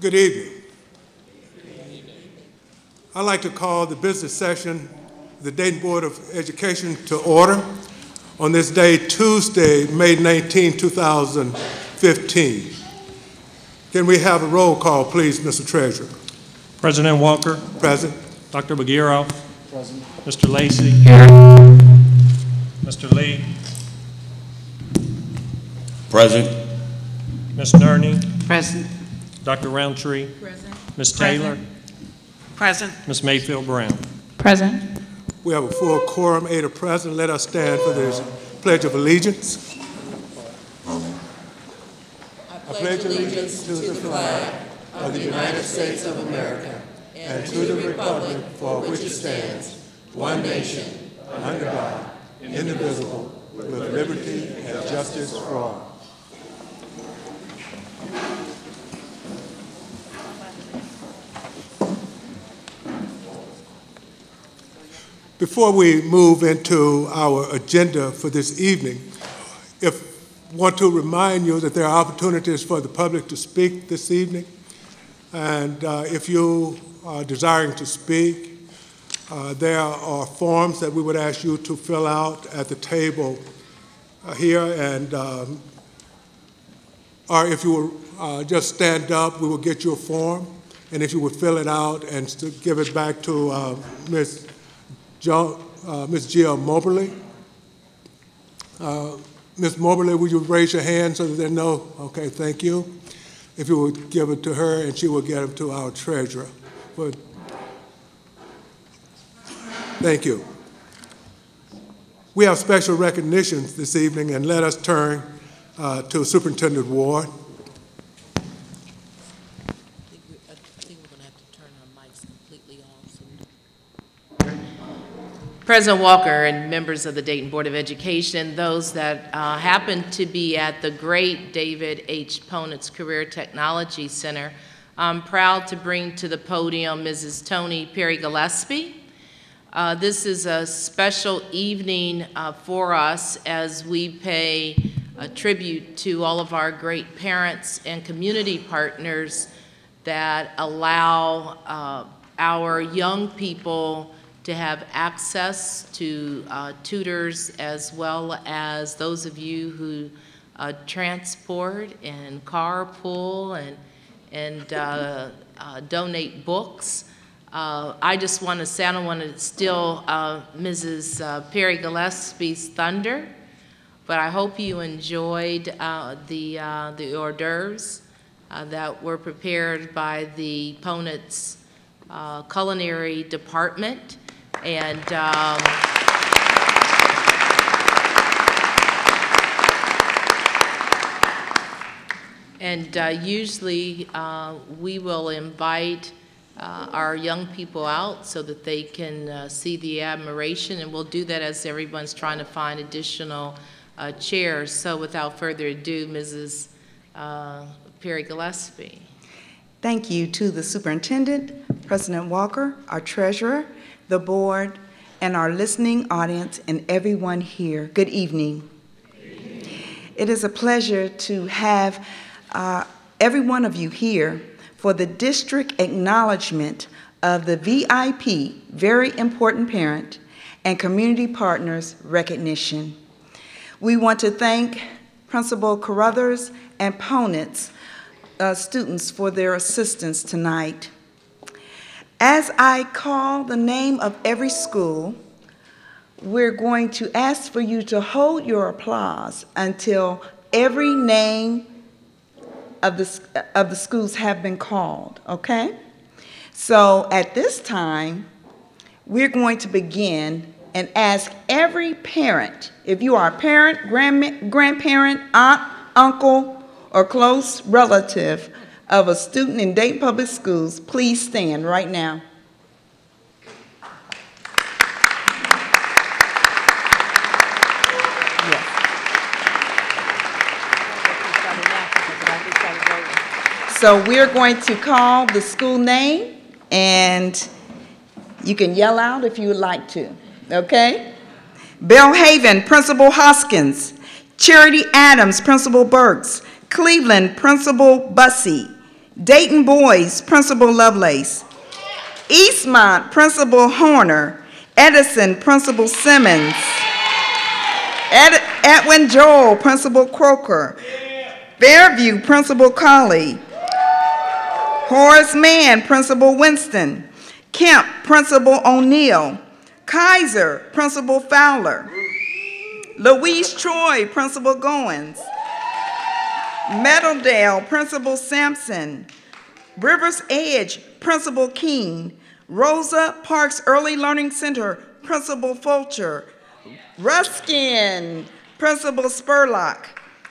Good evening. I'd like to call the business session of the Dayton Board of Education to order on this day, Tuesday, May 19, 2015. Can we have a roll call, please, Mr. Treasurer? President Walker. Present. Dr. Bagheera. Present. Mr. Lacy. Here. Mr. Lee. Present. Ms. Nerney. Present. Dr. Roundtree. Present. Ms. Taylor. Present. Ms. Mayfield Brown. Present. We have a full quorum, 8 are present. Let us stand for the Pledge of Allegiance. I pledge allegiance to the flag of the United States of America and to the republic for which it stands, one nation, under God, indivisible, with liberty and justice for all. Before we move into our agenda for this evening, want to remind you that there are opportunities for the public to speak this evening. And if you are desiring to speak, there are forms that we would ask you to fill out at the table here. And or if you will just stand up, we will get you a form. And if you would fill it out and give it back to Ms. Jill Moberly. Ms. Moberly, would you raise your hand so that they know? Okay, thank you. If you would give it to her, and she will get it to our treasurer. But thank you. We have special recognitions this evening, and let us turn to Superintendent Ward. President Walker and members of the Dayton Board of Education, those that happen to be at the great David H. Ponitz Career Technology Center, I'm proud to bring to the podium Mrs. Toni Perry Gillespie. This is a special evening for us as we pay a tribute to all of our great parents and community partners that allow our young people to have access to tutors, as well as those of you who transport and carpool and donate books. I just want to say, I don't want to steal Mrs. Perry Gillespie's thunder, but I hope you enjoyed the hors d'oeuvres that were prepared by the Ponitz culinary department. And usually we will invite our young people out so that they can see the admiration, and we'll do that as everyone's trying to find additional chairs. So without further ado, Mrs. Perry Gillespie. Thank you to the superintendent, President Walker, our treasurer, the board, and our listening audience, and everyone here. Good evening. It is a pleasure to have every one of you here for the district acknowledgement of the VIP, Very Important Parent, and Community Partners recognition. We want to thank Principal Carruthers and Ponitz students for their assistance tonight. As I call the name of every school, we're going to ask for you to hold your applause until every name of the schools have been called, okay? So at this time, we're going to begin and ask every parent, if you are a parent, grandparent, aunt, uncle, or close relative of a student in Dayton Public Schools, please stand right now. Yes. So we're going to call the school name, and you can yell out if you would like to, okay? Belhaven, Principal Hoskins. Charity Adams, Principal Burks. Cleveland, Principal Bussey. Dayton Boys, Principal Lovelace. Eastmont, Principal Horner. Edison, Principal Simmons. Edwin Joel, Principal Croker. Fairview, Principal Colley. Horace Mann, Principal Winston. Kemp, Principal O'Neill. Kaiser, Principal Fowler. Louise Troy, Principal Goins. Meadowdale, Principal Sampson. Rivers Edge, Principal Keene. Rosa Parks Early Learning Center, Principal Fulcher. Ruskin, Principal Spurlock.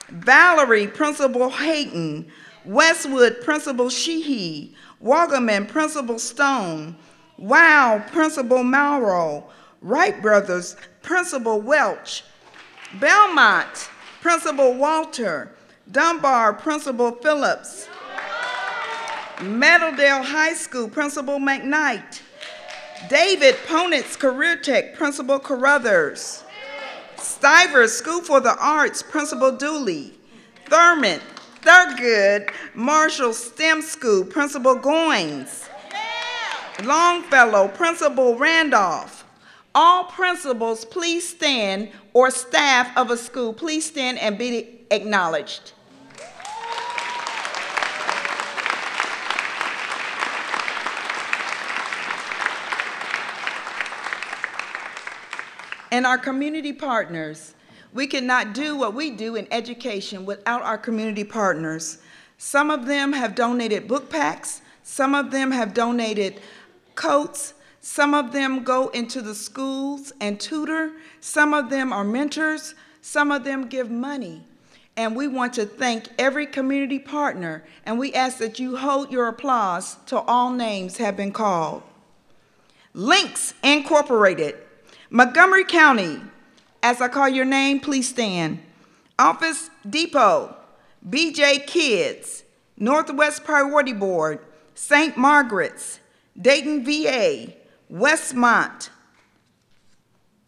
Valerie, Principal Hayton. Westwood, Principal Sheehy. Wagaman, Principal Stone. Wow, Principal Malrow. Wright Brothers, Principal Welch. Belmont, Principal Walter. Dunbar, Principal Phillips. Meadowdale High School, Principal McKnight. David Ponitz Career Tech, Principal Carruthers. Stivers School for the Arts, Principal Dooley. Thurgood Marshall STEM School, Principal Goins. Longfellow, Principal Randolph. All principals, please stand, or staff of a school, please stand and be acknowledged. And our community partners, we cannot do what we do in education without our community partners. Some of them have donated book packs, some of them have donated coats, some of them go into the schools and tutor, some of them are mentors, some of them give money. And we want to thank every community partner, and we ask that you hold your applause till all names have been called. Links Incorporated, Montgomery County, as I call your name, please stand. Office Depot, BJ Kids, Northwest Priority Board, St. Margaret's, Dayton VA, Westmont,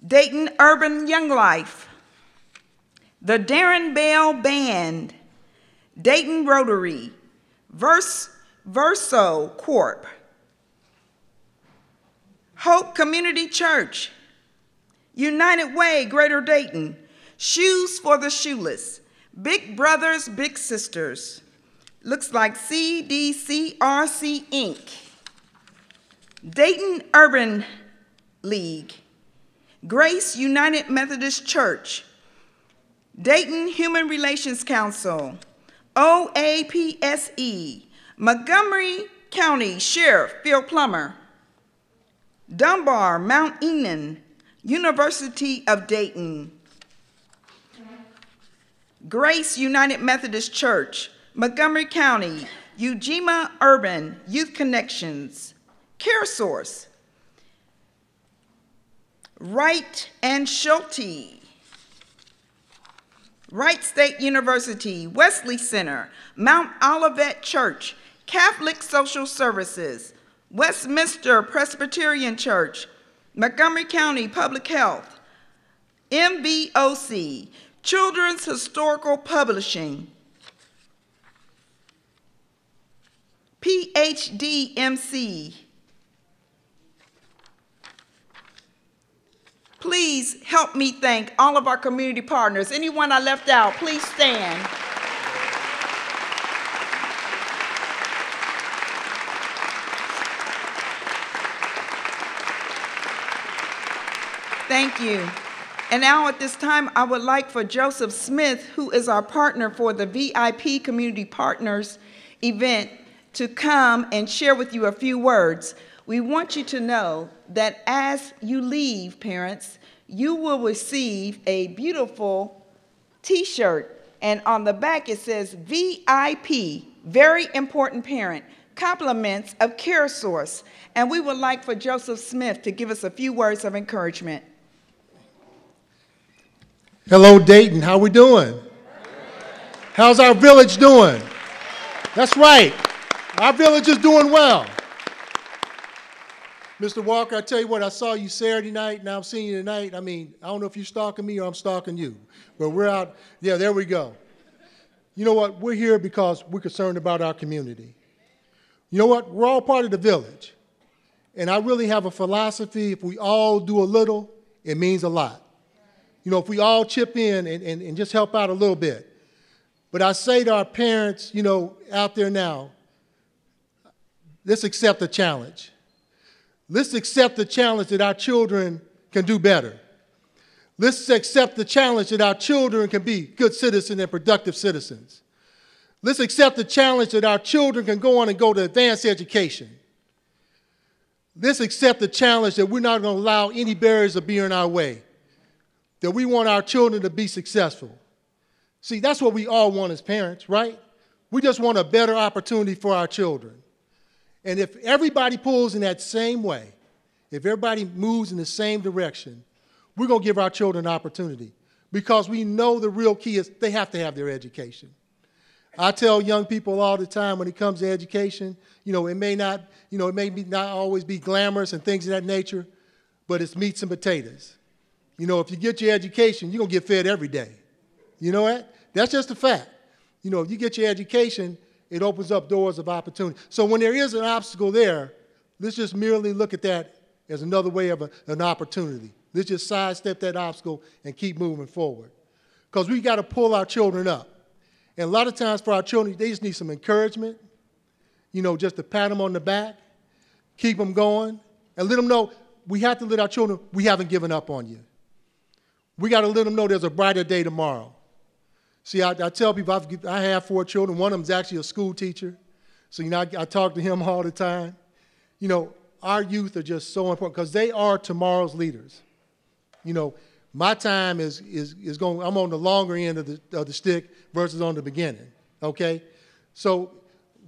Dayton Urban Young Life, the Darren Bell Band, Dayton Rotary, Verso Corp, Hope Community Church, United Way, Greater Dayton, Shoes for the Shoeless, Big Brothers, Big Sisters, looks like CDCRC Inc., Dayton Urban League, Grace United Methodist Church, Dayton Human Relations Council, OAPSE, Montgomery County Sheriff Phil Plummer, Dunbar, Mount Enon, University of Dayton, Grace United Methodist Church, Montgomery County, Ujima Urban Youth Connections, CareSource, Wright and Schulte, Wright State University, Wesley Center, Mount Olivet Church, Catholic Social Services, Westminster Presbyterian Church, Montgomery County Public Health, MVOC, Children's Historical Publishing, PHDMC. Please help me thank all of our community partners. Anyone I left out, please stand. Thank you. And now at this time, I would like for Joseph Smith, who is our partner for the VIP Community Partners event, to come and share with you a few words. We want you to know that as you leave, parents, you will receive a beautiful t-shirt, and on the back it says VIP, Very Important Parent, compliments of CareSource. And we would like for Joseph Smith to give us a few words of encouragement. Hello, Dayton. How we doing? How's our village doing? That's right. Our village is doing well. Mr. Walker, I tell you what, I saw you Saturday night, now I'm seeing you tonight. I mean, I don't know if you're stalking me or I'm stalking you, but we're out. Yeah, there we go. You know what? We're here because we're concerned about our community. You know what? We're all part of the village. And I really have a philosophy, if we all do a little, it means a lot. You know, if we all chip in and just help out a little bit. But I say to our parents, you know, out there now, let's accept the challenge. Let's accept the challenge that our children can do better. Let's accept the challenge that our children can be good citizens and productive citizens. Let's accept the challenge that our children can go on and go to advanced education. Let's accept the challenge that we're not going to allow any barriers to be in our way, that we want our children to be successful. See, that's what we all want as parents, right? We just want a better opportunity for our children. And if everybody pulls in that same way, if everybody moves in the same direction, we're going to give our children an opportunity, because we know the real key is they have to have their education. I tell young people all the time when it comes to education, you know, it may not always be glamorous and things of that nature, but it's meats and potatoes. You know, if you get your education, you're going to get fed every day. You know what? That's just a fact. You know, if you get your education, it opens up doors of opportunity. So when there is an obstacle there, let's just merely look at that as another way of an opportunity. Let's just sidestep that obstacle and keep moving forward. Because we got to pull our children up. And a lot of times for our children, they just need some encouragement, you know, just to pat them on the back, keep them going, and let them know we have to let our children, we haven't given up on you. We got to let them know there's a brighter day tomorrow. See, I tell people I have 4 children. One of them is actually a school teacher. So, you know, I talk to him all the time. You know, our youth are just so important because they are tomorrow's leaders. You know, my time is going, I'm on the longer end of the stick versus on the beginning, okay? So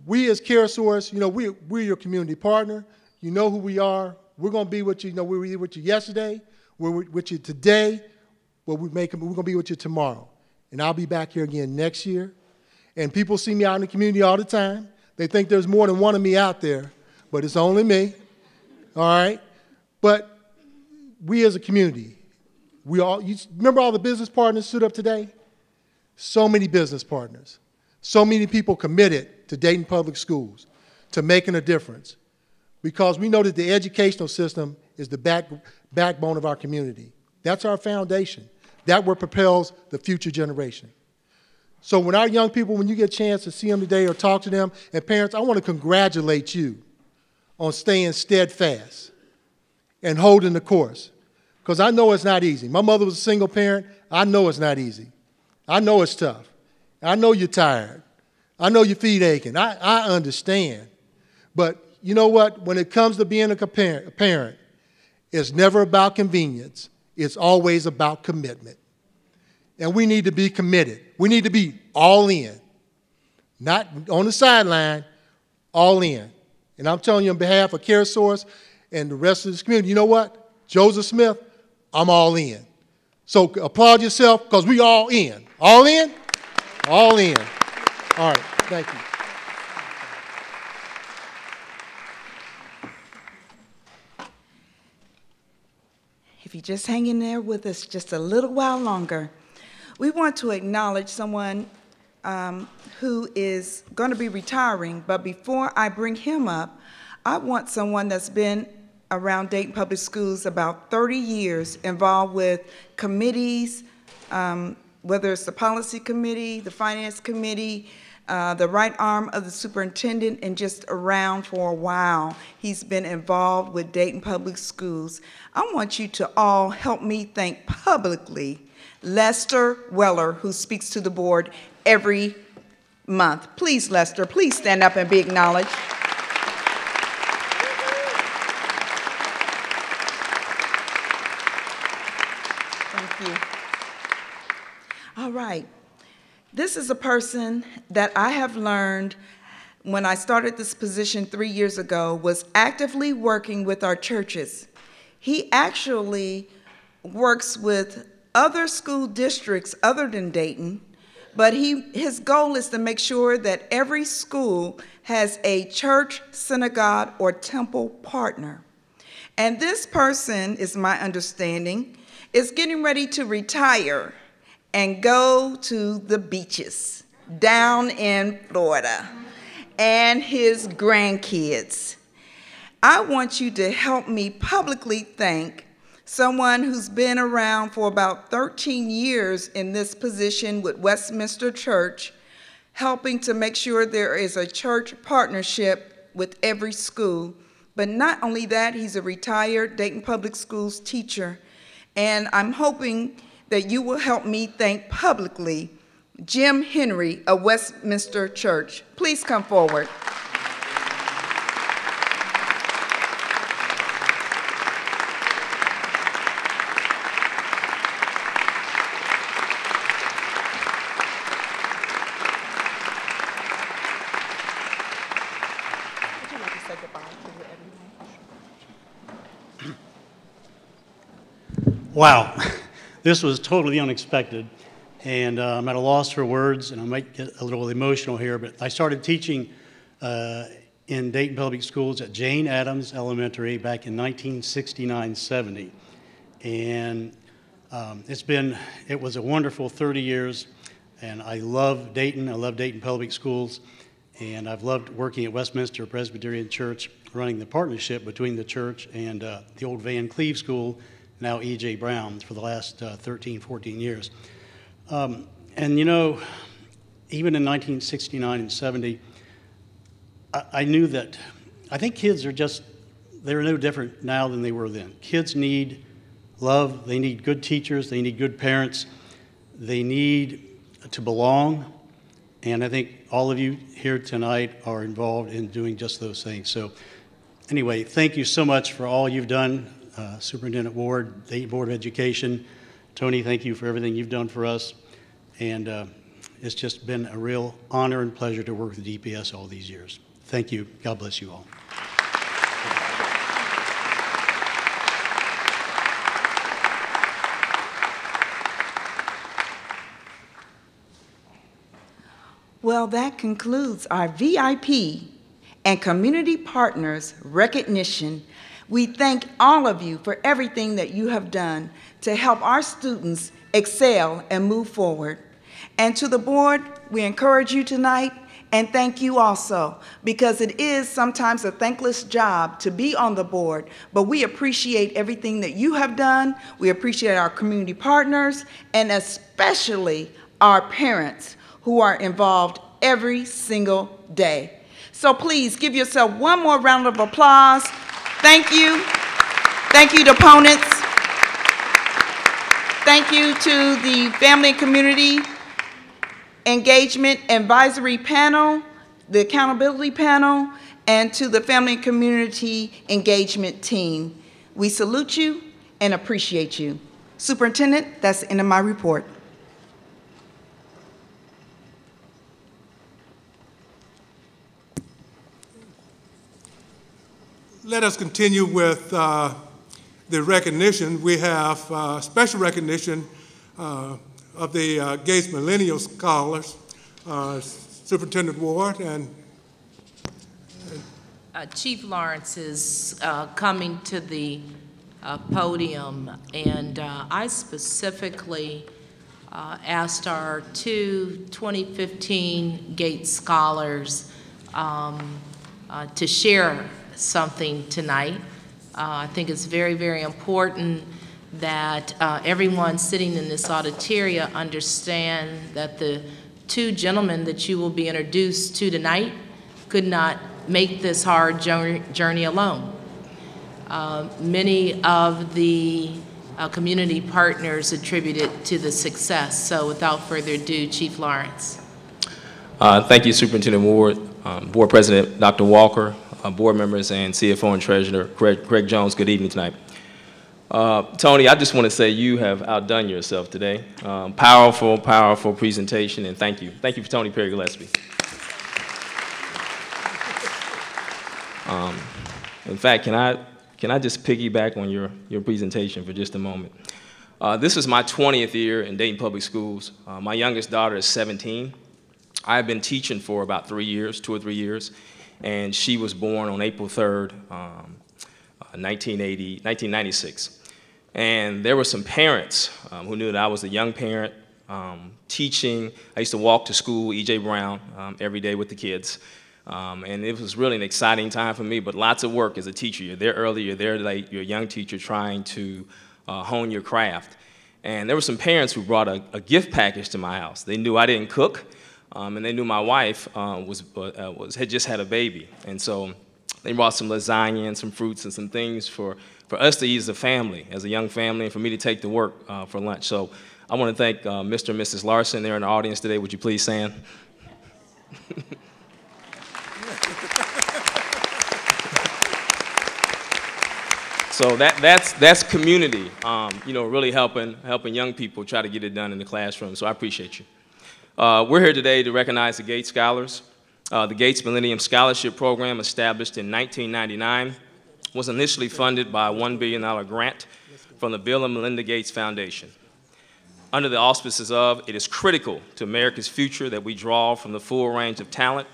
we as CareSource, you know, we're your community partner. You know who we are. We're going to be with you. You know, we were with you yesterday. We're with you today. But we're going to be with you tomorrow. And I'll be back here again next year. And people see me out in the community all the time. They think there's more than one of me out there, but it's only me, all right? But we as a community, you remember all the business partners stood up today? So many business partners. So many people committed to Dayton Public Schools, to making a difference. Because we know that the educational system is the backbone of our community. That's our foundation. That what propels the future generation. So when our young people, when you get a chance to see them today or talk to them, and parents, I want to congratulate you on staying steadfast and holding the course. Because I know it's not easy. My mother was a single parent. I know it's not easy. I know it's tough. I know you're tired. I know your feet aching. I understand. But you know what? When it comes to being a parent, it's never about convenience. It's always about commitment. And we need to be committed. We need to be all in. Not on the sideline, all in. And I'm telling you on behalf of CareSource and the rest of this community, you know what? Joseph Smith, I'm all in. So applaud yourself because we all in. All in? All in. All right, thank you. If you just hang in there with us just a little while longer, we want to acknowledge someone who is going to be retiring, but before I bring him up, I want someone that's been around Dayton Public Schools about 30 years, involved with committees, whether it's the policy committee, the finance committee, the right arm of the superintendent, and just around for a while. He's been involved with Dayton Public Schools. I want you to all help me thank publicly Lester Weller, who speaks to the board every month. Please, Lester, please stand up and be acknowledged. Thank you. All right. This is a person that I have learned when I started this position 3 years ago was actively working with our churches. He actually works with other school districts other than Dayton, but his goal is to make sure that every school has a church, synagogue, or temple partner. And this person, is my understanding, is getting ready to retire and go to the beaches down in Florida. and his grandkids. I want you to help me publicly thank someone who's been around for about 13 years in this position with Westminster Church, helping to make sure there is a church partnership with every school. But not only that, he's a retired Dayton Public Schools teacher. And I'm hoping that you will help me thank publicly Jim Henry of Westminster Church. Please come forward. Wow, this was totally unexpected, and I'm at a loss for words, and I might get a little emotional here, but I started teaching in Dayton Public Schools at Jane Addams Elementary back in 1969-70, and it was a wonderful 30 years, and I love Dayton. I love Dayton Public Schools, and I've loved working at Westminster Presbyterian Church, running the partnership between the church and the old Van Cleve School, now E.J. Brown, for the last 13, 14 years. And you know, even in 1969 and 70, I knew that, I think kids are they're no different now than they were then. Kids need love, they need good teachers, they need good parents, they need to belong, and I think all of you here tonight are involved in doing just those things. So anyway, thank you so much for all you've done. Superintendent Ward, Dayton Board of Education. Tony, thank you for everything you've done for us. And it's just been a real honor and pleasure to work with DPS all these years. Thank you. God bless you all. Well, that concludes our VIP and community partners recognition. We thank all of you for everything that you have done to help our students excel and move forward. And to the board, we encourage you tonight and thank you also, because it is sometimes a thankless job to be on the board, but we appreciate everything that you have done. We appreciate our community partners and especially our parents who are involved every single day. So please give yourself one more round of applause. Thank you. Thank you to opponents. Thank you to the Family and Community Engagement Advisory Panel, the Accountability Panel, and to the Family and Community Engagement Team. We salute you and appreciate you. Superintendent, that's the end of my report. Let us continue with the recognition. We have special recognition of the Gates Millennial Scholars, Superintendent Ward and Chief Lawrence is coming to the podium, and I specifically asked our two 2015 Gates Scholars to share something tonight. I think it's very, very important that everyone sitting in this auditoria understand that the two gentlemen that you will be introduced to tonight could not make this hard journey alone. Many of the community partners attributed to the success. So without further ado, Chief Lawrence. Thank you, Superintendent Ward, Board President Dr. Walker, board members, and CFO and Treasurer Craig Jones. Good evening tonight. Tony, I just want to say you have outdone yourself today. Powerful, powerful presentation, and thank you. Thank you for Tony Perry Gillespie. In fact, can I just piggyback on your presentation for just a moment? This is my 20th year in Dayton Public Schools. My youngest daughter is 17. I've been teaching for about 3 years, 2 or 3 years, and she was born on April 3rd, 1996. And there were some parents who knew that I was a young parent teaching. I used to walk to school, E.J. Brown, every day with the kids. And it was really an exciting time for me, but lots of work as a teacher. You're there early, you're there late, you're a young teacher trying to hone your craft. And there were some parents who brought a gift package to my house. They knew I didn't cook, and they knew my wife had just had a baby. And so they brought some lasagna and some fruits and some things for us to eat as a family, as a young family, and for me to take to work for lunch. So I want to thank Mr. and Mrs. Larson there in the audience today. Would you please stand? So that's community, really helping young people try to get it done in the classroom. So I appreciate you. We're here today to recognize the Gates Scholars. The Gates Millennium Scholarship Program, established in 1999, was initially funded by a $1 billion grant from the Bill and Melinda Gates Foundation. Under the auspices of, it is critical to America's future that we draw from the full range of talent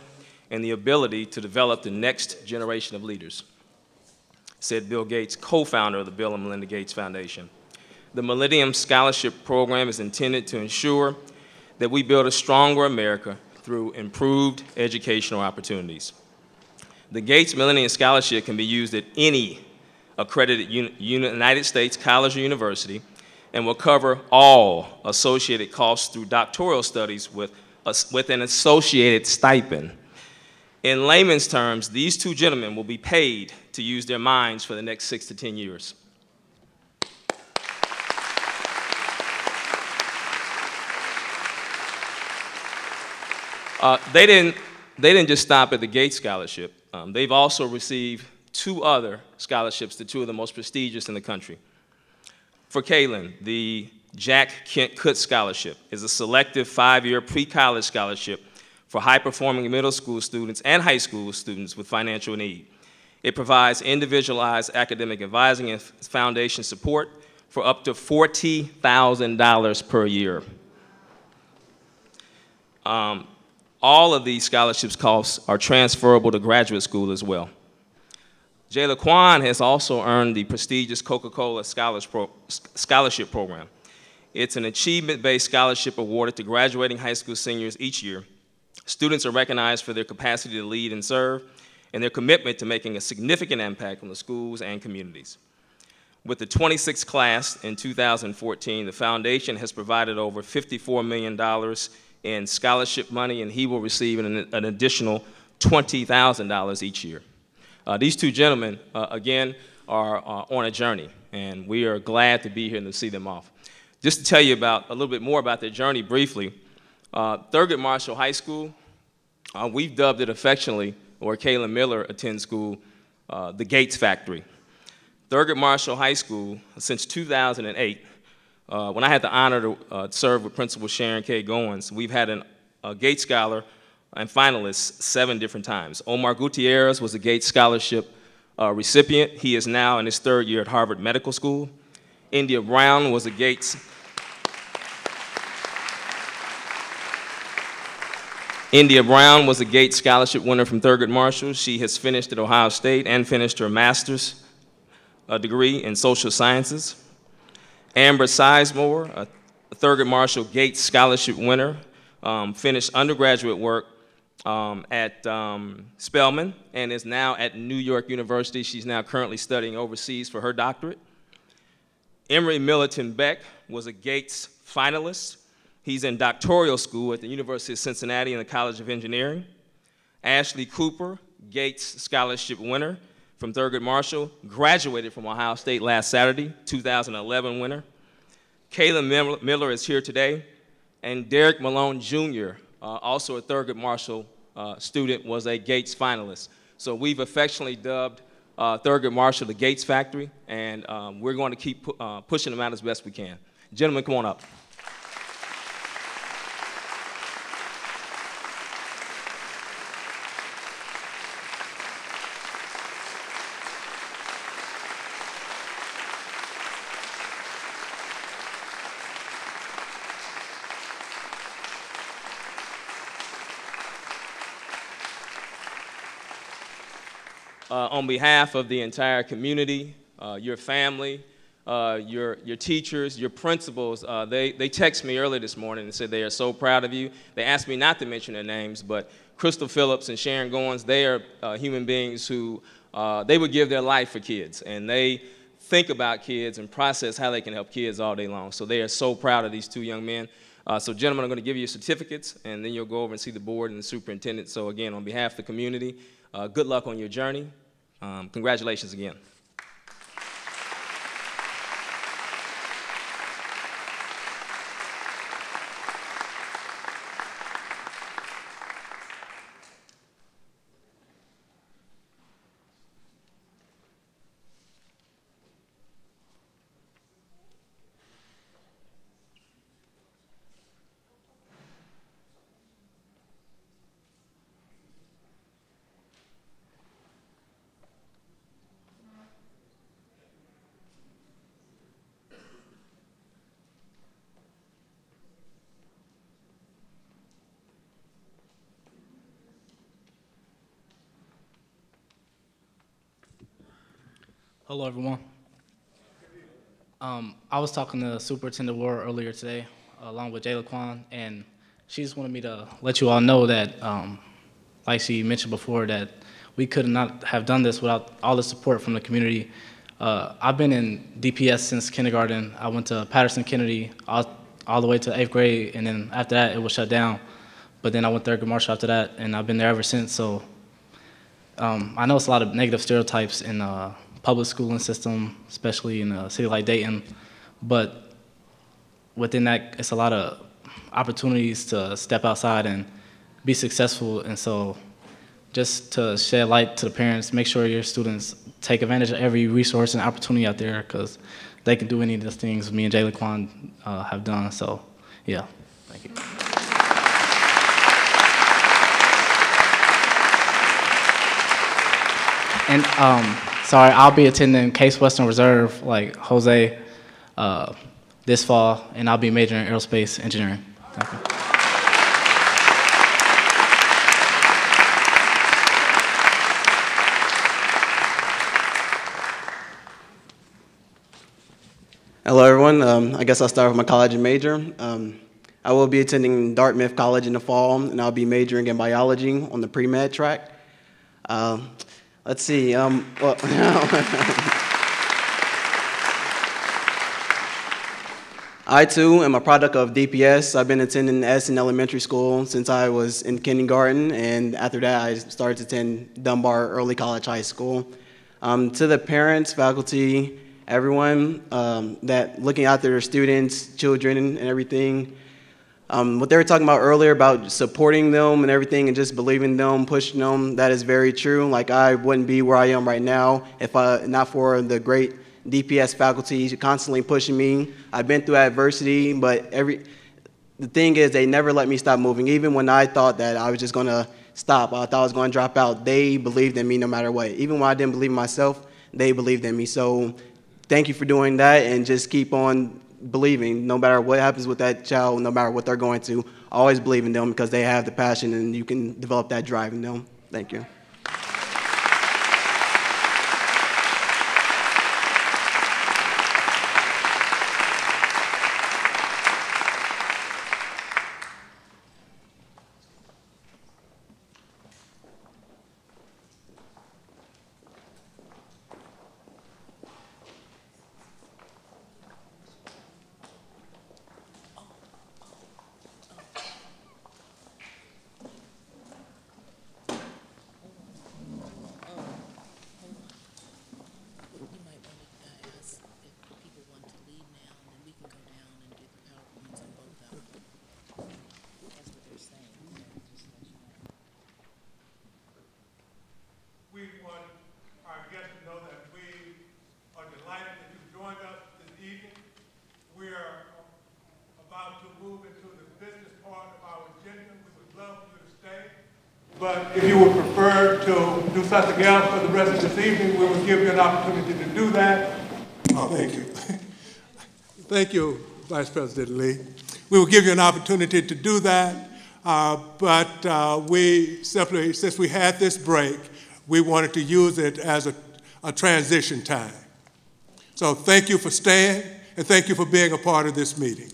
and the ability to develop the next generation of leaders, said Bill Gates, co-founder of the Bill and Melinda Gates Foundation. The Millennium Scholarship Program is intended to ensure that we build a stronger America through improved educational opportunities. The Gates Millennium Scholarship can be used at any accredited United States college or university and will cover all associated costs through doctoral studies with an associated stipend. In layman's terms, these two gentlemen will be paid to use their minds for the next 6 to 10 years. They didn't just stop at the Gates Scholarship. They've also received 2 other scholarships to 2 of the most prestigious in the country. For Kaylin, the Jack Kent Cook Scholarship is a selective 5-year pre-college scholarship for high-performing middle school students and high school students with financial need. It provides individualized academic advising and foundation support for up to $40,000 per year. All of these scholarships costs are transferable to graduate school as well. Jayla Kwan has also earned the prestigious Coca-Cola Scholarship Program. It's an achievement-based scholarship awarded to graduating high school seniors each year. Students are recognized for their capacity to lead and serve and their commitment to making a significant impact on the schools and communities. With the 26th class in 2014, the foundation has provided over $54 million in scholarship money, and he will receive an additional $20,000 each year. These 2 gentlemen, again, are on a journey, and we are glad to be here and to see them off. Just to tell you a little bit more about their journey briefly, Thurgood Marshall High School, we've dubbed it affectionately, where Kaylin Miller attends school, the Gates Factory. Thurgood Marshall High School, since 2008, when I had the honor to serve with Principal Sharon K. Goins, we've had a Gates Scholar and finalists 7 different times. Omar Gutierrez was a Gates Scholarship recipient. He is now in his 3rd year at Harvard Medical School. India Brown was a Gates Scholarship winner from Thurgood Marshall. She has finished at Ohio State and finished her master's degree in social sciences. Amber Sizemore, a Thurgood Marshall Gates Scholarship winner, finished undergraduate work at Spelman and is now at New York University. She's now currently studying overseas for her doctorate. Emery Milliton Beck was a Gates finalist. He's in doctoral school at the University of Cincinnati in the College of Engineering. Ashley Cooper, Gates Scholarship winner from Thurgood Marshall, graduated from Ohio State last Saturday, 2011 winner. Kaylin Miller is here today, and Derek Malone Jr., also a Thurgood Marshall student, was a Gates finalist. So we've affectionately dubbed Thurgood Marshall the Gates Factory, and we're going to keep pushing them out as best we can. Gentlemen, come on up. On behalf of the entire community, your family, your teachers, your principals, they texted me earlier this morning and said they are so proud of you. They asked me not to mention their names, but Crystal Phillips and Sharon Goins, they are human beings who, they would give their life for kids, and they think about kids and process how they can help kids all day long. So they are so proud of these two young men. So gentlemen, I'm going to give you certificates, and then you'll go over and see the board and the superintendent. So again, on behalf of the community, good luck on your journey. Congratulations again. Hello, everyone. I was talking to Superintendent Ward earlier today, along with Jay Laquan, and she just wanted me to let you all know that, like she mentioned before, that we could not have done this without all the support from the community. I've been in DPS since kindergarten. I went to Patterson Kennedy all the way to 8th grade, and then after that, it was shut down. But then I went Thurgood Marshall after that, and I've been there ever since. So I know it's a lot of negative stereotypes in public schooling system, especially in a city like Dayton, but within that, it's a lot of opportunities to step outside and be successful. And so just to shed light to the parents, make sure your students take advantage of every resource and opportunity out there, because they can do any of those things me and Jay Laquan have done. So yeah, thank you. And sorry, I'll be attending Case Western Reserve, like Jose, this fall, and I'll be majoring in aerospace engineering. Thank you. Hello, everyone. I guess I'll start with my college and major. I will be attending Dartmouth College in the fall, and I'll be majoring in biology on the pre-med track. Let's see. Well, I, too, am a product of DPS. I've been attending Essen Elementary School since I was in kindergarten, and after that, I started to attend Dunbar Early College High School. To the parents, faculty, everyone that looking after their students, children, and everything, what they were talking about earlier about supporting them and everything and just believing them, pushing them, that is very true. Like, I wouldn't be where I am right now if not for the great DPS faculty constantly pushing me. I've been through adversity, but the thing is, they never let me stop moving. Even when I thought that I was just going to stop, I thought I was going to drop out, they believed in me no matter what. Even when I didn't believe in myself, they believed in me. So thank you for doing that, and just keep on believing. No matter what happens with that child, no matter what they're going to, always believe in them, because they have the passion and you can develop that drive in them. Thank you. We want our guests to know that we are delighted that you've joined us this evening. We are about to move into the business part of our agenda. We would love for you to stay. But if you would prefer to do something else for the rest of this evening, we will give you an opportunity to do that. Oh, thank you. Thank you, Vice President Lee. We will give you an opportunity to do that. But we simply, since we had this break, we wanted to use it as a transition time. So thank you for staying, and thank you for being a part of this meeting.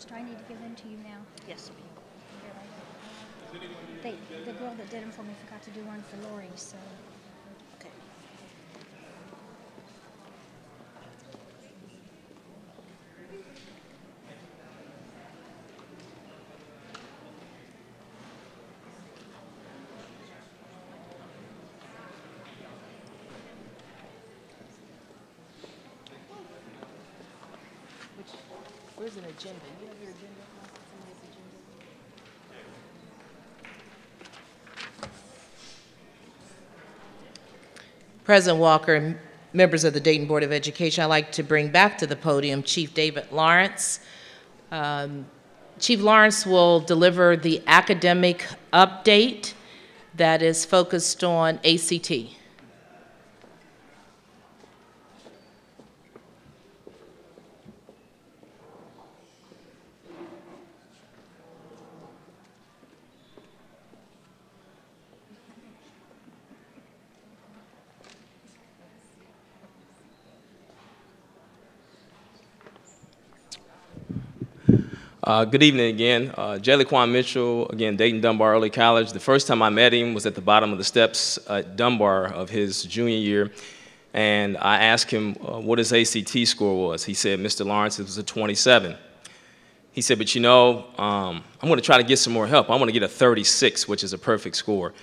first. Do I need to give them to you now? Yes. The girl that did them for me forgot to do one for Lori, so. Okay. Where's an agenda? You have your agenda? President Walker, members of the Dayton Board of Education, I'd like to bring back to the podium Chief David Lawrence. Chief Lawrence will deliver the academic update that is focused on ACT. Good evening again. Jaylaquan Mitchell, again, Dayton Dunbar Early College. The first time I met him was at the bottom of the steps at Dunbar of his junior year, and I asked him what his ACT score was. He said, Mr. Lawrence, it was a 27. He said, but you know, I'm going to try to get some more help. I want to get a 36, which is a perfect score.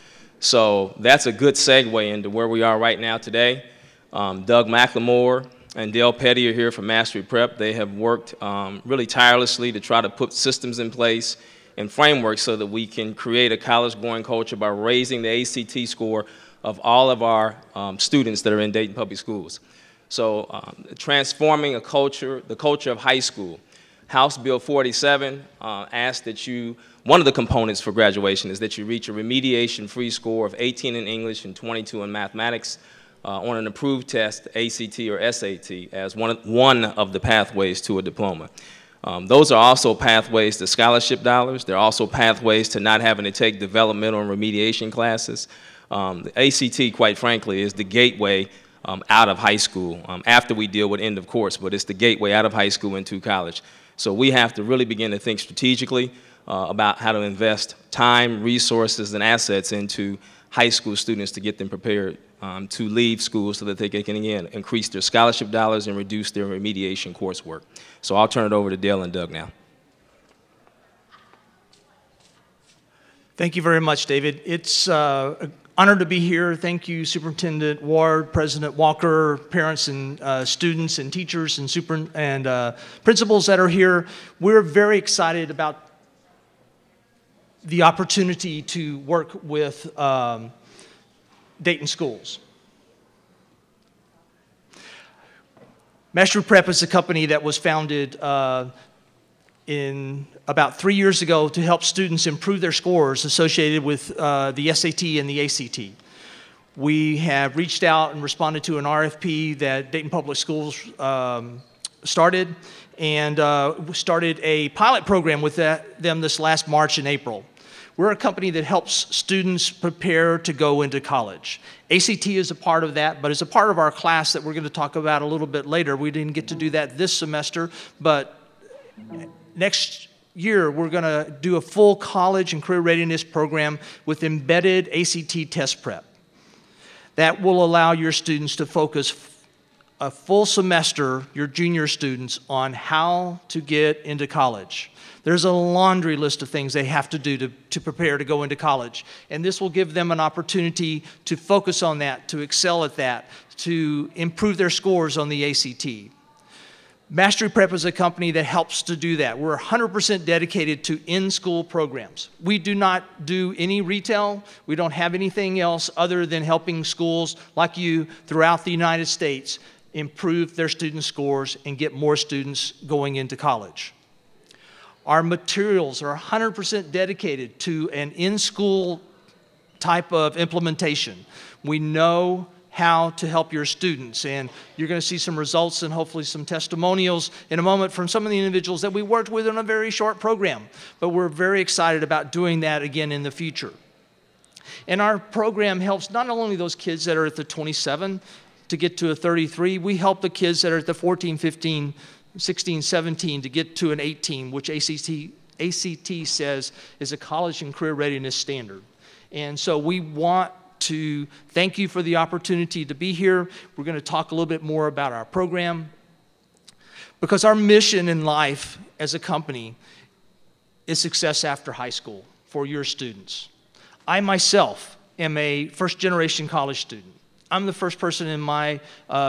So that's a good segue into where we are right now today. Doug McLemore and Dale Petty are here from Mastery Prep. They have worked really tirelessly to try to put systems in place and frameworks so that we can create a college-going culture by raising the ACT score of all of our students that are in Dayton Public Schools. So transforming a culture, the culture of high school. House Bill 47 asked that one of the components for graduation is that you reach a remediation-free score of 18 in English and 22 in mathematics on an approved test, ACT or SAT, as one of the pathways to a diploma. Those are also pathways to scholarship dollars. They're also pathways to not having to take developmental and remediation classes. The ACT, quite frankly, is the gateway out of high school after we deal with end of course, but it's the gateway out of high school into college. So we have to really begin to think strategically about how to invest time, resources, and assets into high school students to get them prepared to leave school so that they can, again, increase their scholarship dollars and reduce their remediation coursework. So I'll turn it over to Dale and Doug now. Thank you very much, David. It's an honor to be here. Thank you, Superintendent Ward, President Walker, parents and students and teachers and principals that are here. We're very excited about the opportunity to work with Dayton schools. Mastery Prep is a company that was founded in about 3 years ago to help students improve their scores associated with the SAT and the ACT. We have reached out and responded to an RFP that Dayton Public Schools started, and started a pilot program with them this last March and April. We're a company that helps students prepare to go into college. ACT is a part of that, but as a part of our class that we're going to talk about a little bit later, we didn't get to do that this semester, but next year we're going to do a full college and career readiness program with embedded ACT test prep. That will allow your students to focus a full semester, your junior students, on how to get into college. There's a laundry list of things they have to do to prepare to go into college. And this will give them an opportunity to focus on that, to excel at that, to improve their scores on the ACT. Mastery Prep is a company that helps to do that. We're 100% dedicated to in-school programs. We do not do any retail. We don't have anything else other than helping schools like you throughout the United States improve their student scores and get more students going into college. Our materials are 100% dedicated to an in-school type of implementation. We know how to help your students, and you're going to see some results and hopefully some testimonials in a moment from some of the individuals that we worked with in a very short program. But we're very excited about doing that again in the future. And our program helps not only those kids that are at the 27 to get to a 33, we help the kids that are at the 14, 15 16, 17 to get to an 18, which ACT says is a college and career readiness standard. And so we want to thank you for the opportunity to be here. We're going to talk a little bit more about our program, because our mission in life as a company is success after high school for your students. I myself am a first-generation college student. I'm the first person in my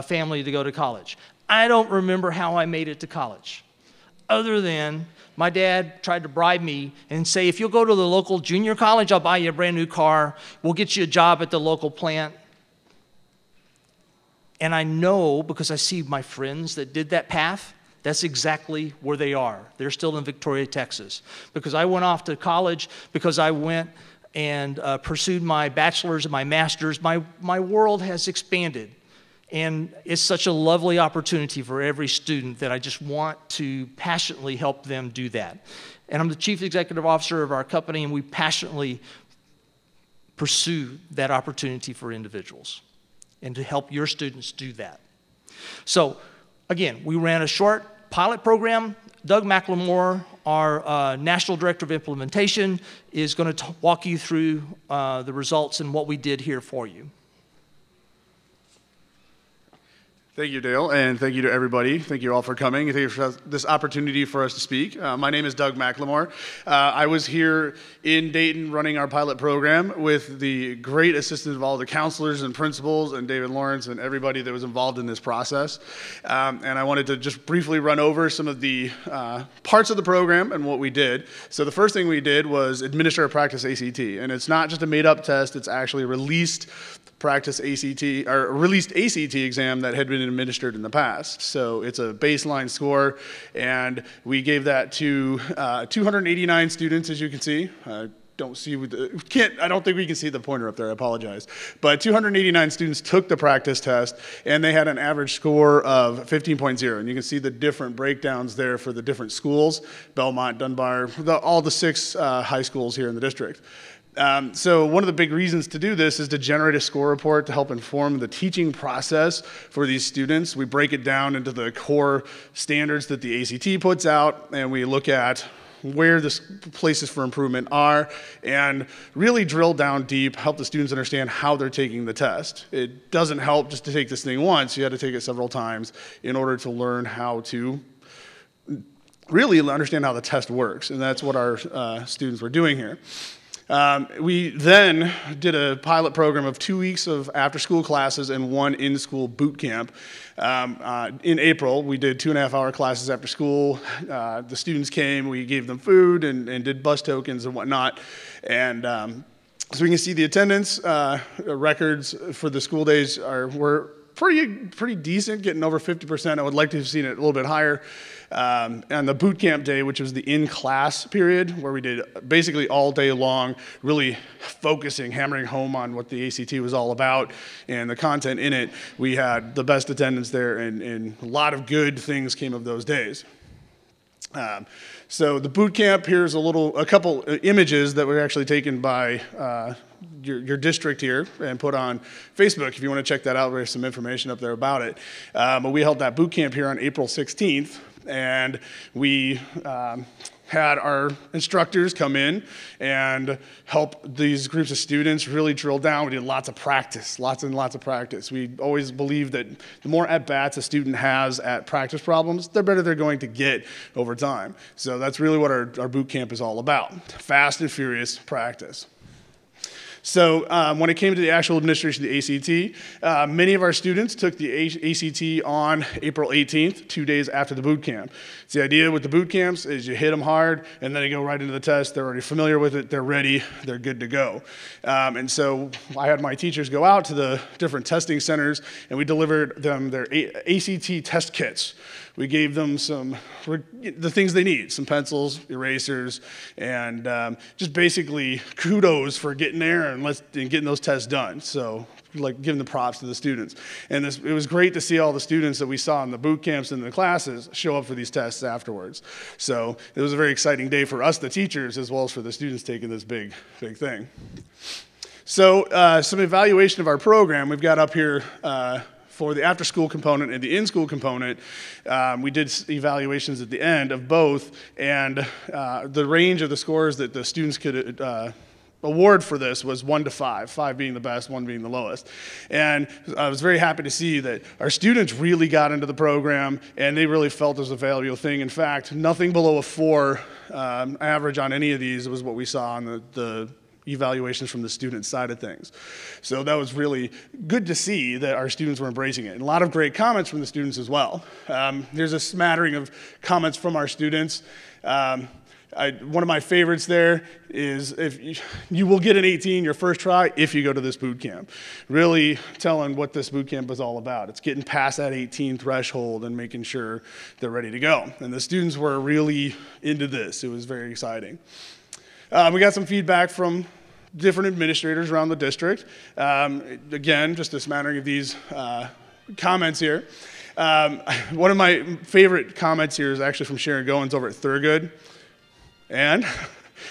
family to go to college. I don't remember how I made it to college, other than my dad tried to bribe me and say, if you'll go to the local junior college, I'll buy you a brand new car. We'll get you a job at the local plant. And I know, because I see my friends that did that path, that's exactly where they are. They're still in Victoria, Texas. Because I went off to college, because I went and pursued my bachelor's and my master's, my world has expanded. And it's such a lovely opportunity for every student that I just want to passionately help them do that. And I'm the chief executive officer of our company, and we passionately pursue that opportunity for individuals and to help your students do that. So again, we ran a short pilot program. Doug McLemore, our National Director of Implementation, is going to walk you through the results and what we did here for you. Thank you, Dale, and thank you to everybody. Thank you all for coming. Thank you for this opportunity for us to speak. My name is Doug McLemore. I was here in Dayton running our pilot program with the great assistance of all the counselors and principals and David Lawrence and everybody that was involved in this process. And I wanted to just briefly run over some of the parts of the program and what we did. So the first thing we did was administer a practice ACT, and it's not just a made-up test, it's actually a released practice ACT, or released ACT exam that had been administered in the past. So it's a baseline score, and we gave that to 289 students, as you can see. I don't think we can see the pointer up there, I apologize. But 289 students took the practice test, and they had an average score of 15.0. And you can see the different breakdowns there for the different schools, Belmont, Dunbar, all the 6 high schools here in the district. So one of the big reasons to do this is to generate a score report to help inform the teaching process for these students. We break it down into the core standards that the ACT puts out, and we look at where the places for improvement are, and really drill down deep, help the students understand how they're taking the test. It doesn't help just to take this thing once. You had to take it several times in order to learn how to really understand how the test works, and that's what our students were doing here. We then did a pilot program of 2 weeks of after-school classes and 1 in-school boot camp. In April, we did 2.5-hour classes after school. The students came, we gave them food and did bus tokens and whatnot. And so we can see the attendance records for the school days were pretty decent, getting over 50%. I would like to have seen it a little bit higher. On the boot camp day, which was the in-class period, where we did basically all day long, really focusing, hammering home on what the ACT was all about and the content in it, we had the best attendance there, and a lot of good things came of those days. So the boot camp, here's a couple images that were actually taken by your district here and put on Facebook. If you want to check that out, there's some information up there about it. But we held that boot camp here on April 16th, and we had our instructors come in and help these groups of students really drill down. We did lots of practice, lots and lots of practice. We always believe that the more at-bats a student has at practice problems, the better they're going to get over time. So that's really what our boot camp is all about, fast and furious practice. So when it came to the actual administration of the ACT, many of our students took the ACT on April 18th, 2 days after the boot camp. So the idea with the boot camps is you hit them hard, and then they go right into the test. They're already familiar with it. They're ready. They're good to go. And so I had my teachers go out to the different testing centers, and we delivered them their ACT test kits. We gave them the things they need, some pencils, erasers, and just basically kudos for getting there and getting those tests done. So like giving the props to the students. And it was great to see all the students that we saw in the boot camps and the classes show up for these tests afterwards. So it was a very exciting day for us, the teachers, as well as for the students taking this big thing. So some evaluation of our program. We've got up here for the after-school component and the in-school component, we did evaluations at the end of both, and the range of the scores that the students could award for this was 1 to 5, 5 being the best, 1 being the lowest. And I was very happy to see that our students really got into the program, and they really felt it was a valuable thing. In fact, nothing below a 4 average on any of these was what we saw on the evaluations from the student side of things. So that was really good to see that our students were embracing it. And a lot of great comments from the students as well. There's a smattering of comments from our students. One of my favorites there is you will get an 18 your first try if you go to this boot camp. Really telling what this boot camp is all about. It's getting past that 18 threshold and making sure they're ready to go. And the students were really into this. It was very exciting. We got some feedback from different administrators around the district. Again, just a smattering of these comments here. One of my favorite comments here is actually from Sharon Goins over at Thurgood. And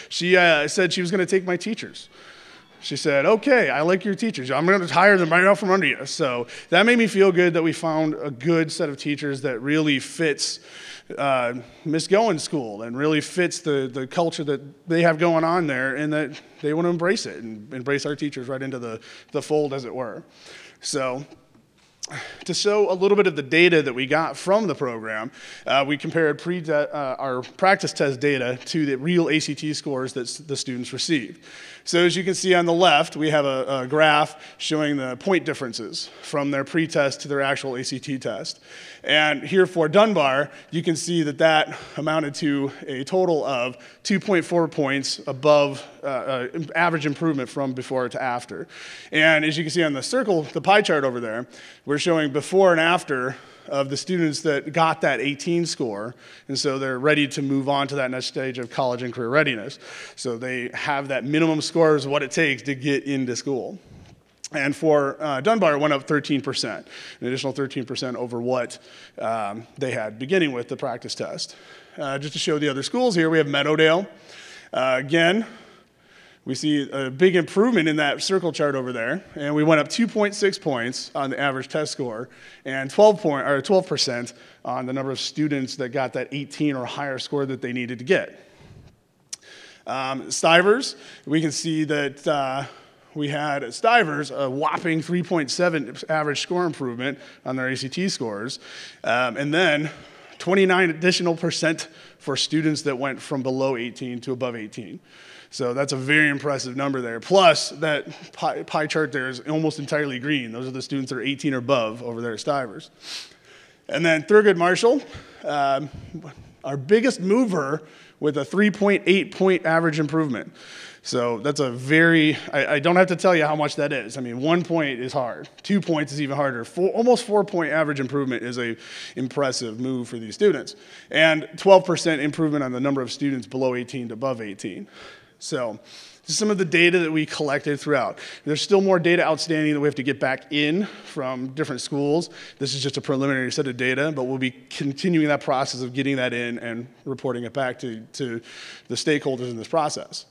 she said she was going to take my teachers. She said, okay, I like your teachers. I'm going to hire them right out from under you. So that made me feel good that we found a good set of teachers that really fits Miss Goins' school and really fits the culture that they have going on there, and that they want to embrace it and embrace our teachers right into the fold, as it were. So to show a little bit of the data that we got from the program, we compared our practice test data to the real ACT scores that the students received. So as you can see on the left, we have a graph showing the point differences from their pre-test to their actual ACT test. And here for Dunbar, you can see that that amounted to a total of 2.4 points above average improvement from before to after. And as you can see on the circle, the pie chart over there, we're showing before and after of the students that got that 18 score, and so they're ready to move on to that next stage of college and career readiness. So they have that minimum score is what it takes to get into school. And for Dunbar, it went up 13%, an additional 13% over what they had beginning with the practice test. Just to show the other schools here, we have Meadowdale. Again, we see a big improvement in that circle chart over there, and we went up 2.6 points on the average test score and 12% on the number of students that got that 18 or higher score that they needed to get. Stivers, we can see that we had at Stivers a whopping 3.7 average score improvement on their ACT scores, and then 29 additional % for students that went from below 18 to above 18. So that's a very impressive number there. Plus, that pie chart there is almost entirely green. Those are the students that are 18 or above over there at Stivers. And then Thurgood Marshall, our biggest mover with a 3.8 point average improvement. So that's a very, I don't have to tell you how much that is. I mean, 1 point is hard. 2 points is even harder. Almost 4 point average improvement is a impressive move for these students. And 12% improvement on the number of students below 18 to above 18. So this is some of the data that we collected throughout. There's still more data outstanding that we have to get back in from different schools. This is just a preliminary set of data, but we'll be continuing that process of getting that in and reporting it back to the stakeholders in this process.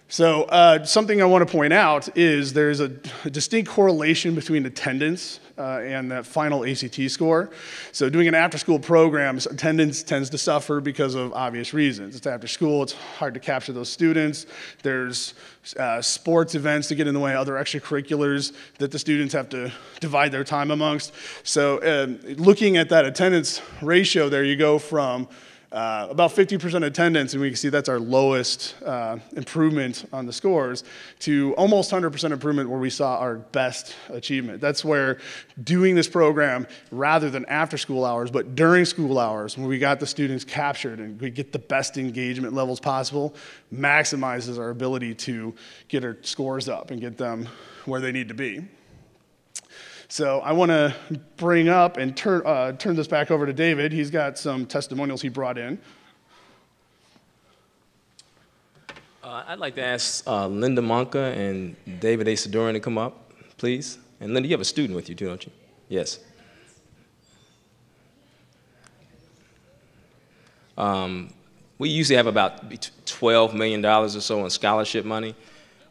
So something I want to point out is there's a distinct correlation between attendance and that final ACT score. So doing an after-school program, attendance tends to suffer because of obvious reasons. It's after school, it's hard to capture those students. There's sports events to get in the way, other extracurriculars that the students have to divide their time amongst. So looking at that attendance ratio there, you go from about 50% attendance, and we can see that's our lowest improvement on the scores, to almost 100% improvement where we saw our best achievement. That's where doing this program, rather than after school hours, but during school hours, when we got the students captured and we get the best engagement levels possible, maximizes our ability to get our scores up and get them where they need to be. So I want to bring up and turn this back over to David. He's got some testimonials he brought in. I'd like to ask Linda Monka and David A. Sedoran to come up, please. And Linda, you have a student with you too, don't you? Yes. We usually have about $12 million or so in scholarship money.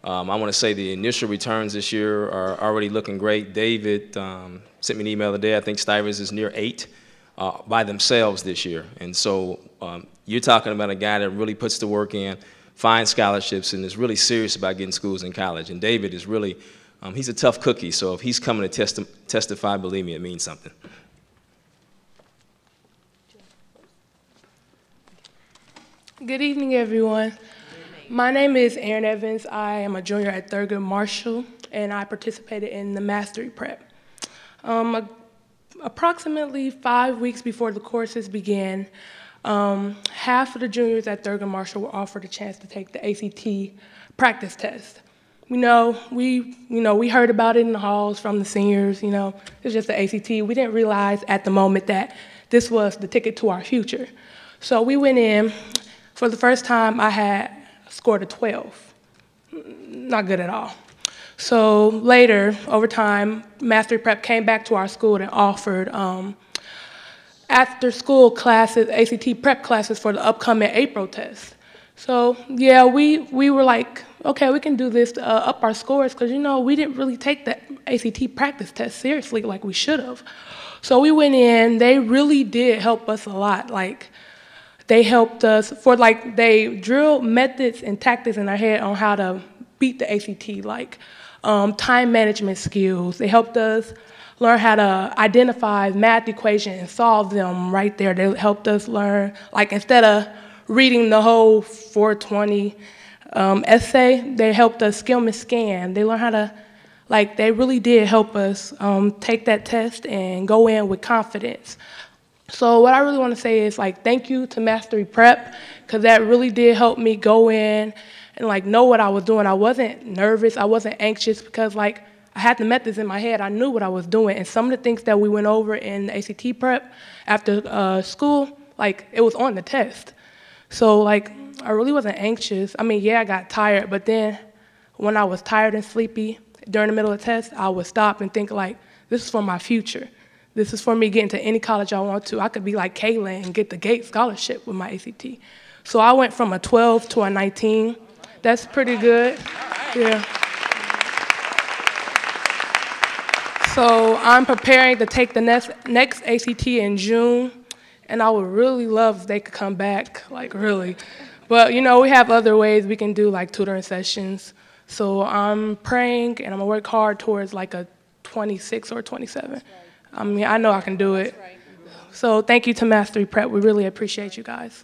I want to say the initial returns this year are already looking great. David sent me an email today. I think Stivers is near 8 by themselves this year. And so you're talking about a guy that really puts the work in, finds scholarships, and is really serious about getting schools in college. And David is really, he's a tough cookie. So if he's coming to testify, believe me, it means something. Good evening, everyone. My name is Erin Evans. I am a junior at Thurgood Marshall, and I participated in the Mastery Prep. Approximately 5 weeks before the courses began, half of the juniors at Thurgood Marshall were offered a chance to take the ACT practice test. We heard about it in the halls from the seniors. It's just the ACT. We didn't realize at the moment that this was the ticket to our future. So we went in. For the first time, I had scored a 12. Not good at all. So later, over time, Mastery Prep came back to our school and offered after-school classes, ACT prep classes for the upcoming April test. So yeah, we were like, okay, we can do this to up our scores, because we didn't really take the ACT practice test seriously like we should have. So we went in. They really did help us a lot. They helped us they drilled methods and tactics in our head on how to beat the ACT, time management skills. They helped us learn how to identify math equations and solve them right there. They helped us learn, instead of reading the whole 420 essay, they helped us skim and scan. They learned how to, they really did help us take that test and go in with confidence. So what I really want to say is thank you to Mastery Prep, because that really did help me go in and know what I was doing. I wasn't nervous, I wasn't anxious, because I had the methods in my head. I knew what I was doing, and some of the things that we went over in the ACT prep after school, it was on the test. So I really wasn't anxious. I mean, yeah, I got tired, but then when I was tired and sleepy during the middle of the test, I would stop and think this is for my future. This is for me getting to any college I want to. I could be like Kayla and get the Gates Scholarship with my ACT. So I went from a 12 to a 19. That's pretty good. Yeah. So I'm preparing to take the next ACT in June, and I would really love if they could come back, really. But we have other ways we can do tutoring sessions. So I'm praying, and I'm gonna work hard towards a 26 or 27. I mean, I know I can do it. So thank you to Mastery Prep. We really appreciate you guys.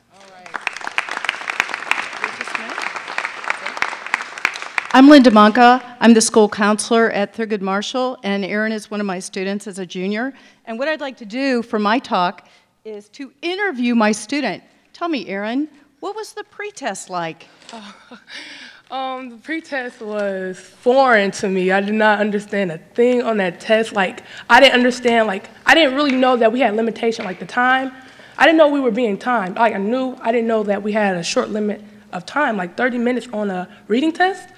I'm Linda Monka. I'm the school counselor at Thurgood Marshall, and Erin is one of my students as a junior. And what I'd like to do for my talk is to interview my student. Tell me, Erin, what was the pretest like? The pretest was foreign to me. I did not understand a thing on that test. I didn't understand, I didn't really know that we had limitation, the time. I didn't know we were being timed. I didn't know that we had a short limit of time, 30 minutes on a reading test.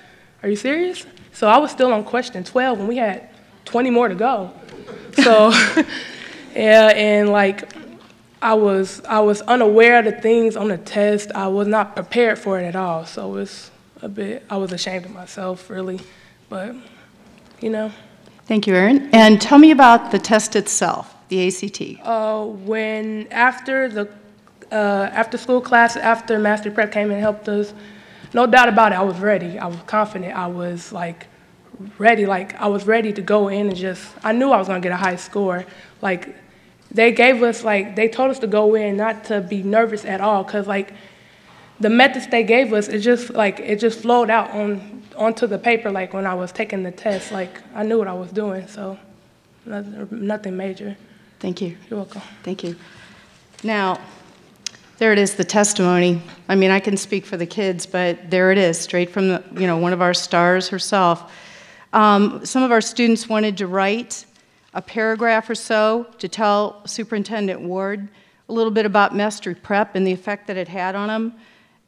Are you serious? So I was still on question 12 when we had 20 more to go. So, yeah, and I was unaware of the things on the test. I was not prepared for it at all. So it's I was ashamed of myself, really, but, Thank you, Erin. And tell me about the test itself, the ACT. When after the after-school class, after Mastery Prep came and helped us, no doubt about it, I was ready. I was confident. I was, ready. I was ready to go in and I knew I was going to get a high score. They gave us, they told us to go in not to be nervous at all, because, the methods they gave us, it just flowed out onto the paper, when I was taking the test. I knew what I was doing, so nothing major. Thank you. You're welcome. Thank you. Now, there it is, the testimony. I mean, I can speak for the kids, but there it is, straight from one of our stars herself. Some of our students wanted to write a paragraph or so to tell Superintendent Ward a little bit about Mastery Prep and the effect that it had on them.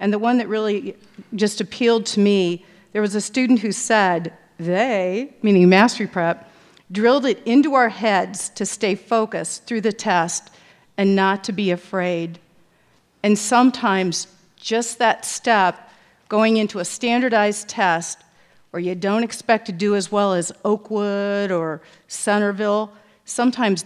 And the one that really just appealed to me, there was a student who said, they, meaning Mastery Prep, drilled it into our heads to stay focused through the test and not to be afraid. And sometimes just that step, going into a standardized test, or you don't expect to do as well as Oakwood or Centerville, sometimes